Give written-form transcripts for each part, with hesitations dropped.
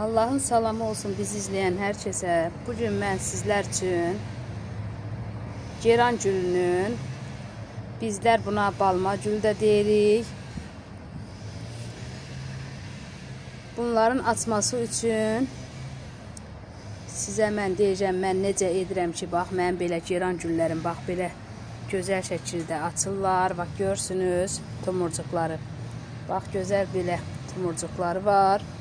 Allah'ın salamı olsun bizi izləyən hər kəsə. Bugün mən sizlər üçün Ceyran gülünün, bizlər buna balma gül də deyirik, bunların açması üçün sizə mən deyəcəm, mən necə edirəm ki, bax, mən belə Ceyran güllərim, bax, belə gözəl şəkildə açırlar. Bax, görsünüz tomurcuqları. Bax, gözəl belə tomurcuqları var.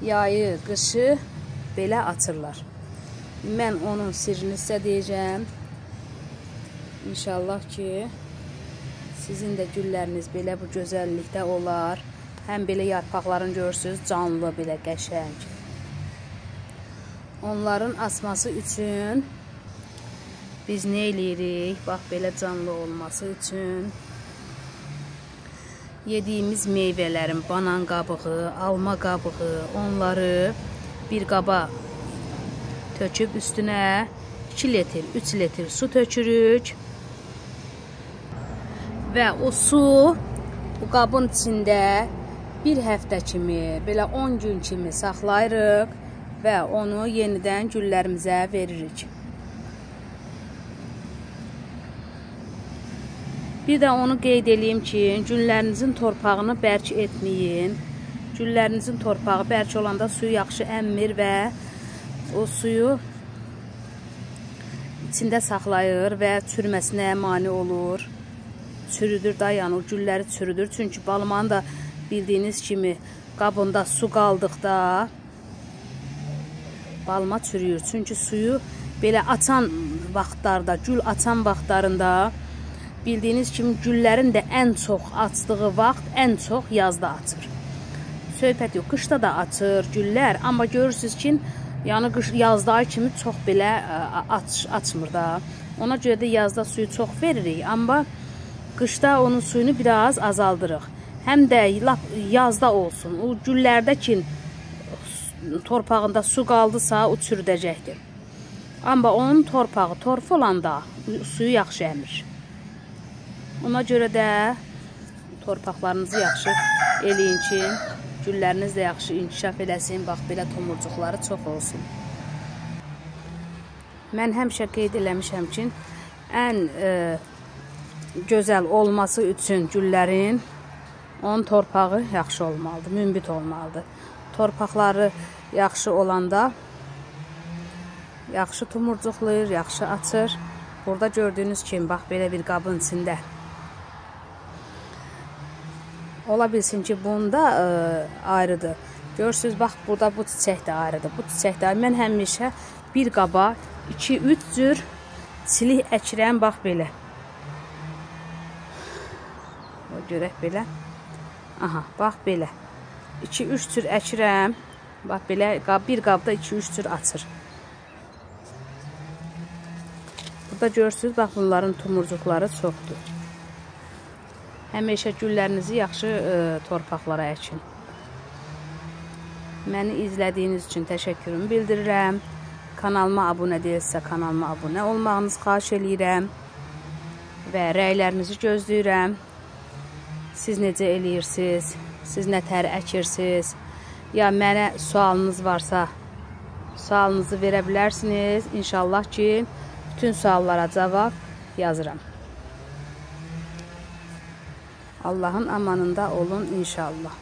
Yayı, qışı belə açırlar. Mən onun sirrini sizə deyəcəm. İnşallah ki, sizin də gülləriniz belə bu gözəllikdə olar. Həm belə yarpaqlarını görürsünüz, canlı, belə qəşəng. Onların açması üçün biz nə eləyirik? Bax, belə canlı olması üçün yediyimiz meyvələrin banan qabığı, alma qabığı, onları bir qaba töküb üstünə 2 litr, 3 litr su tökürük və o su bu qabın içində bir həftə kimi, belə 10 gün kimi saxlayırıq və onu yenidən güllərimizə veririk. Bir də onu qeyd edeyim ki, güllərinizin torpağını bərk etməyin. Güllərinizin torpağı bərk olanda suyu yaxşı əmmir və o suyu içində saxlayır və çürüməsinə mane olur. Çürüdür da, yəni o gülləri çürüdür. Çünki balmanın da bildiyiniz kimi qabında su qaldıqda balma çürüyür. Çünki suyu belə açan vaxtlarda, gül açan vaxtlarında bildiyiniz kimi güllərin də ən çox açdığı vaxt ən çox yazda açır. Söhbət yox, qışda da açır güllər, amma görürsünüz ki, yəni yazda kimi çox belə açmır da. Ona görə də yazda suyu çox veririk, amma qışda onun suyunu biraz azaldırıq. Həm də yazda olsun, o güllərdə ki, torpağında su qaldısa, o çürüdəcəkdir. Amma onun torpağı torf olanda suyu yaxşı əmir. Ona görə də torpaqlarınızı yaxşı eləyin ki, gülləriniz də yaxşı inkişaf eləsin, bax, belə tomurcuqları çox olsun. Mən həmişə qeyd eləmişəm ki, ən gözəl olması üçün güllərin onun torpağı yaxşı olmalıdır, münbit olmalıdır. Torpaqları yaxşı olanda yaxşı tomurcuqlayır, yaxşı açır. Burada gördüyünüz kimi, bax, belə bir qabın içində. Ola bilsin ki, bunda ayrıdır. Görürsünüz, bax, burada bu çiçək də ayrıdır. Bu çiçək də mən həmişə bir qaba 2-3 cür çilik əkirəm, bax, belə. Görək belə. Aha, bax, belə. 2-3 cür əkirəm. Bax, belə, bir qabda 2-3 cür açır. Burada görürsünüz, bax, bunların tomurcuqları çoxdur. Həmişə güllərinizi yaxşı torpaqlara əkin. Məni izlədiyiniz üçün təşəkkürümü bildirirəm. Kanalıma abunə deyilsə, kanalıma abunə olmağınızı xahiş eləyirəm və rəylərinizi gözləyirəm. Siz necə eləyirsiniz? Siz nə tər əkirsiniz? Ya mənə sualınız varsa, sualınızı verə bilərsiniz. İnşallah ki, bütün suallara cavab yazıram. Allahın amanında olun inşallah.